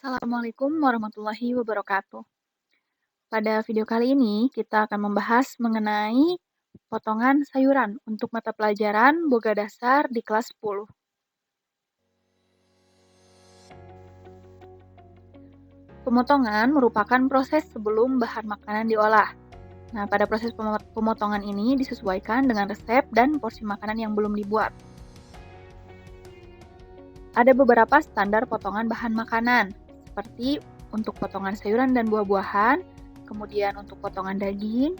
Assalamualaikum warahmatullahi wabarakatuh. Pada video kali ini, kita akan membahas mengenai potongan sayuran untuk mata pelajaran Boga Dasar di kelas 10. Pemotongan merupakan proses sebelum bahan makanan diolah. Nah, pada proses pemotongan ini disesuaikan dengan resep dan porsi makanan yang belum dibuat. Ada beberapa standar potongan bahan makanan, seperti untuk potongan sayuran dan buah-buahan, kemudian untuk potongan daging,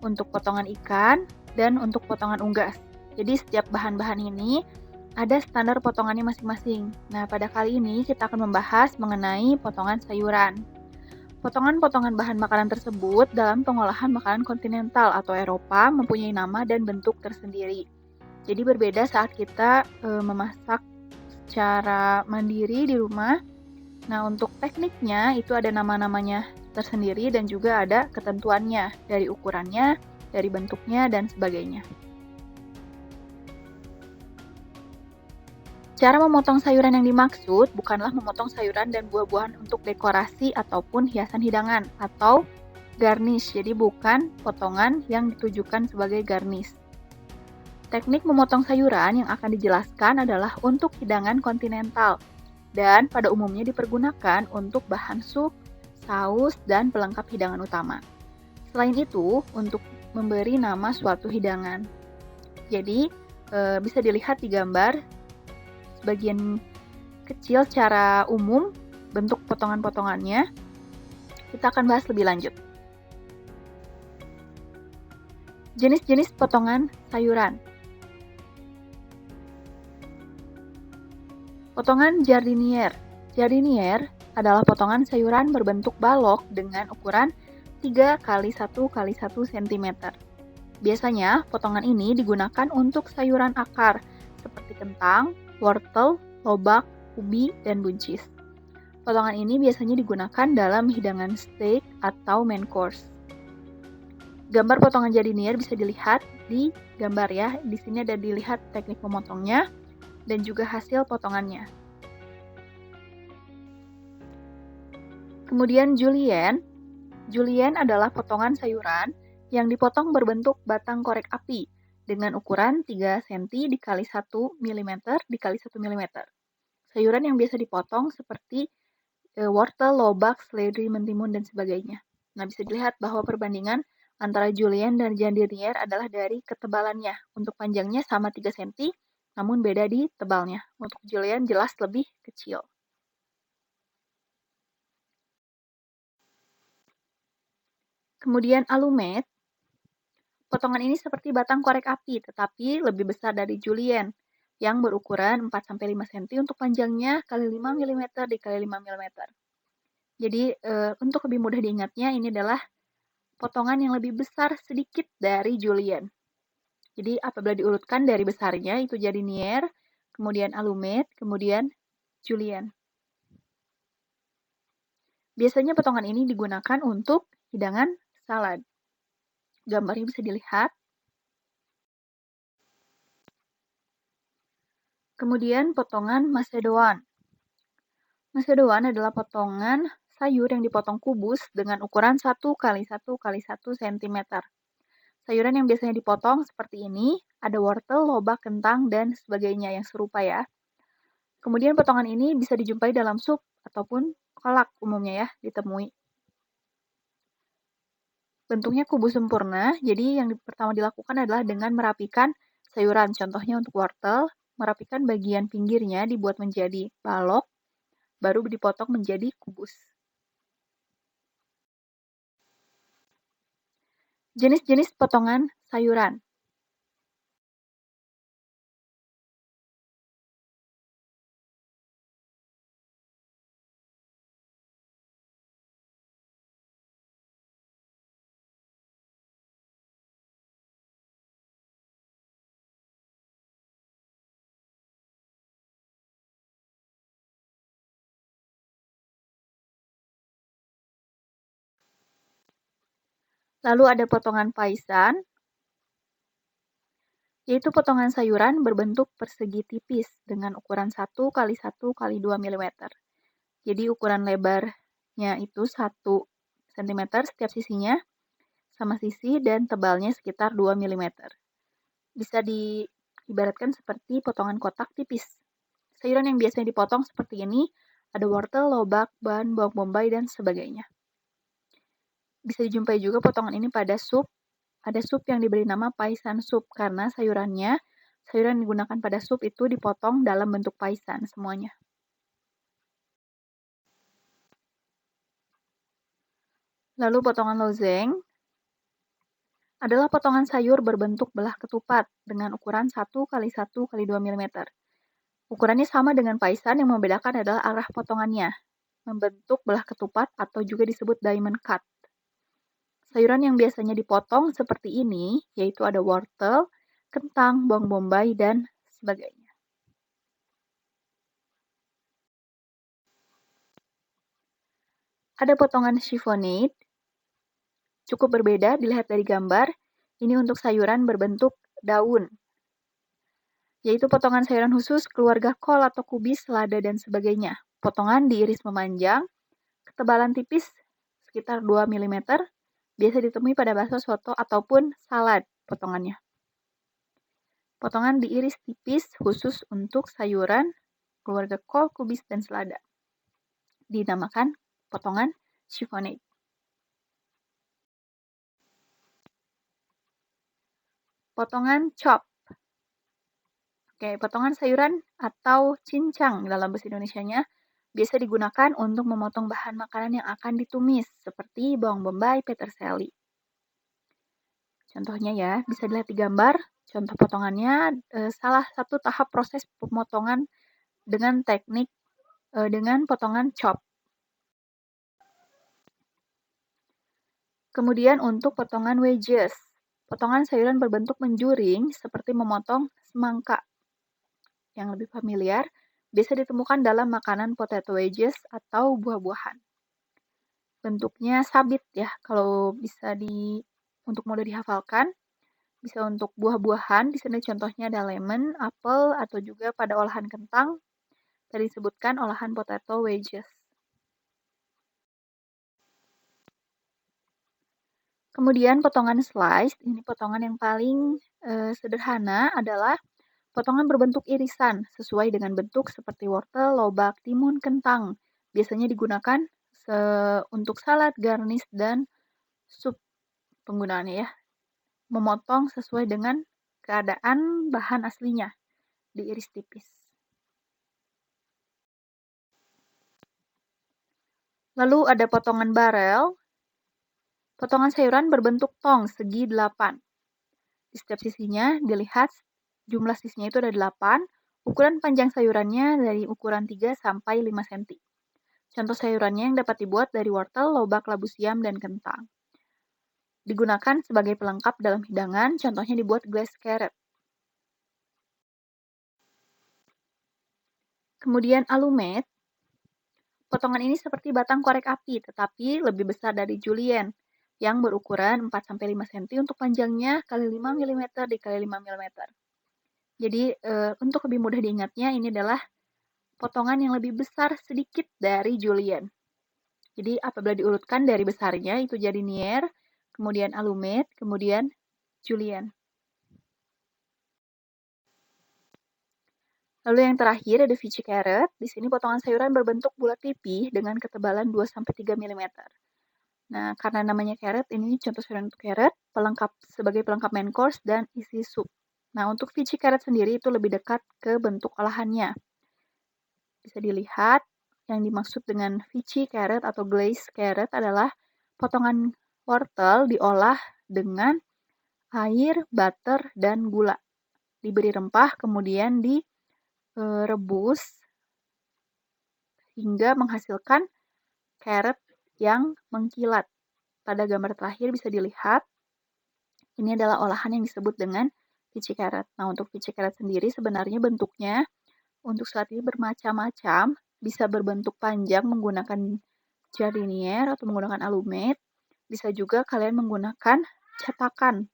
untuk potongan ikan, dan untuk potongan unggas. Jadi setiap bahan-bahan ini ada standar potongannya masing-masing. Nah, pada kali ini kita akan membahas mengenai potongan sayuran. Potongan-potongan bahan makanan tersebut dalam pengolahan makanan kontinental atau Eropa mempunyai nama dan bentuk tersendiri. Jadi berbeda saat kita memasak secara mandiri di rumah. Nah, untuk tekniknya itu ada nama-namanya tersendiri dan juga ada ketentuannya dari ukurannya, dari bentuknya, dan sebagainya. Cara memotong sayuran yang dimaksud bukanlah memotong sayuran dan buah-buahan untuk dekorasi ataupun hiasan hidangan atau garnish. Jadi bukan potongan yang ditujukan sebagai garnish. Teknik memotong sayuran yang akan dijelaskan adalah untuk hidangan kontinental dan pada umumnya dipergunakan untuk bahan sup, saus, dan pelengkap hidangan utama. Selain itu, untuk memberi nama suatu hidangan. Jadi, bisa dilihat di gambar sebagian kecil secara umum bentuk potongan-potongannya. Kita akan bahas lebih lanjut. Jenis-jenis potongan sayuran. Potongan jardinier. Jardinier adalah potongan sayuran berbentuk balok dengan ukuran 3 x 1 x 1 cm. Biasanya, potongan ini digunakan untuk sayuran akar seperti kentang, wortel, lobak, ubi, dan buncis. Potongan ini biasanya digunakan dalam hidangan steak atau main course. Gambar potongan jardinier bisa dilihat di gambar ya. Di sini ada dilihat teknik memotongnya dan juga hasil potongannya. Kemudian julienne. Julienne adalah potongan sayuran yang dipotong berbentuk batang korek api dengan ukuran 3 cm dikali 1 mm dikali 1 mm. Sayuran yang biasa dipotong seperti wortel, lobak, seledri, mentimun, dan sebagainya. Nah, bisa dilihat bahwa perbandingan antara julienne dan jardinier adalah dari ketebalannya. Untuk panjangnya sama 3 cm, namun beda di tebalnya. Untuk julienne jelas lebih kecil. Kemudian alumet. Potongan ini seperti batang korek api, tetapi lebih besar dari julienne yang berukuran 4-5 cm untuk panjangnya kali 5 mm dikali 5 mm. Jadi untuk lebih mudah diingatnya ini adalah potongan yang lebih besar sedikit dari julienne. Jadi apabila diurutkan dari besarnya itu jardinier, kemudian alumet, kemudian julienne. Biasanya potongan ini digunakan untuk hidangan salad. Gambarnya bisa dilihat. Kemudian potongan macedon. Macedon adalah potongan sayur yang dipotong kubus dengan ukuran 1 x 1 x 1 cm. Sayuran yang biasanya dipotong seperti ini, ada wortel, lobak, kentang, dan sebagainya yang serupa ya. Kemudian potongan ini bisa dijumpai dalam sup ataupun kolak umumnya ya, ditemui. Bentuknya kubus sempurna, jadi yang pertama dilakukan adalah dengan merapikan sayuran. Contohnya untuk wortel, merapikan bagian pinggirnya dibuat menjadi balok, baru dipotong menjadi kubus. Jenis-jenis potongan sayuran. Lalu ada potongan paisan, yaitu potongan sayuran berbentuk persegi tipis dengan ukuran 1 x 1 x 2 mm. Jadi ukuran lebarnya itu 1 cm setiap sisinya sama sisi dan tebalnya sekitar 2 mm. Bisa diibaratkan seperti potongan kotak tipis. Sayuran yang biasanya dipotong seperti ini ada wortel, lobak, ban, bawang bombay, dan sebagainya. Bisa dijumpai juga potongan ini pada sup. Ada sup yang diberi nama paisan sup karena sayuran yang digunakan pada sup itu dipotong dalam bentuk paisan semuanya. Lalu potongan lozeng adalah potongan sayur berbentuk belah ketupat dengan ukuran 1 x 1 x 2 mm. Ukurannya sama dengan paisan, yang membedakan adalah arah potongannya, membentuk belah ketupat atau juga disebut diamond cut. Sayuran yang biasanya dipotong seperti ini, yaitu ada wortel, kentang, bawang bombay, dan sebagainya. Ada potongan chiffonade, cukup berbeda dilihat dari gambar. Ini untuk sayuran berbentuk daun, yaitu potongan sayuran khusus keluarga kol atau kubis, lada, dan sebagainya. Potongan diiris memanjang, ketebalan tipis sekitar 2 mm, biasa ditemui pada bakso, soto, ataupun salad potongannya. Potongan diiris tipis khusus untuk sayuran keluarga kol, kubis, dan selada. Dinamakan potongan chiffonade. Potongan chop. Oke, potongan sayuran atau cincang dalam bahasa Indonesianya biasa digunakan untuk memotong bahan makanan yang akan ditumis, seperti bawang bombay, peterseli. Contohnya ya, bisa dilihat di gambar. Contoh potongannya, salah satu tahap proses pemotongan dengan teknik dengan potongan chop. Kemudian untuk potongan wedges, potongan sayuran berbentuk menjuring seperti memotong semangka. Yang lebih familiar, biasa ditemukan dalam makanan potato wedges atau buah-buahan. Bentuknya sabit ya, kalau bisa untuk mudah dihafalkan. Bisa untuk buah-buahan, di sini contohnya ada lemon, apel, atau juga pada olahan kentang. Tadi disebutkan olahan potato wedges. Kemudian potongan slice, ini potongan yang paling sederhana adalah potongan berbentuk irisan sesuai dengan bentuk seperti wortel, lobak, timun, kentang. Biasanya digunakan untuk salad, garnish, dan sup penggunaannya ya. Memotong sesuai dengan keadaan bahan aslinya, diiris tipis. Lalu ada potongan barel. Potongan sayuran berbentuk tong segi 8. Di setiap sisinya dilihat jumlah sisinya itu ada 8. Ukuran panjang sayurannya dari ukuran 3 sampai 5 cm. Contoh sayurannya yang dapat dibuat dari wortel, lobak, labu siam, dan kentang. Digunakan sebagai pelengkap dalam hidangan, contohnya dibuat glazed carrot. Kemudian alumet. Potongan ini seperti batang korek api, tetapi lebih besar dari julienne, yang berukuran 4-5 cm untuk panjangnya kali 5 mm dikali 5 mm. Jadi untuk lebih mudah diingatnya, ini adalah potongan yang lebih besar sedikit dari julienne. Jadi apabila diurutkan dari besarnya itu jardinière, kemudian alumet, kemudian julienne. Lalu yang terakhir ada Vichy carrot. Di sini potongan sayuran berbentuk bulat pipih dengan ketebalan 2-3 mm. Nah, karena namanya carrot, ini contoh sayuran untuk carrot, sebagai pelengkap main course dan isi sup. Nah, untuk Vichy carrot sendiri itu lebih dekat ke bentuk olahannya. Bisa dilihat, yang dimaksud dengan Vichy carrot atau glazed carrot adalah potongan wortel diolah dengan air, butter, dan gula. Diberi rempah, kemudian direbus hingga menghasilkan carrot yang mengkilat. Pada gambar terakhir bisa dilihat, ini adalah olahan yang disebut dengan Vichy carrot. Nah, untuk Vichy carrot sendiri sebenarnya bentuknya untuk saat ini bermacam-macam, bisa berbentuk panjang menggunakan jardinière atau menggunakan alumet. Bisa juga kalian menggunakan cetakan,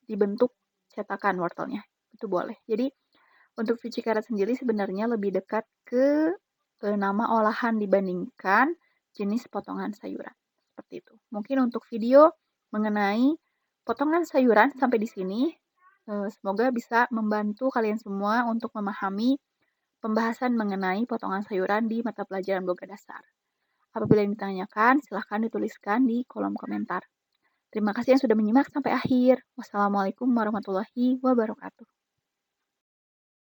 dibentuk cetakan wortelnya. Itu boleh. Jadi, untuk Vichy carrot sendiri sebenarnya lebih dekat ke nama olahan dibandingkan jenis potongan sayuran. Seperti itu. Mungkin untuk video mengenai potongan sayuran sampai di sini, semoga bisa membantu kalian semua untuk memahami pembahasan mengenai potongan sayuran di mata pelajaran Boga Dasar. Apabila yang ditanyakan, silahkan dituliskan di kolom komentar. Terima kasih yang sudah menyimak sampai akhir. Wassalamualaikum warahmatullahi wabarakatuh.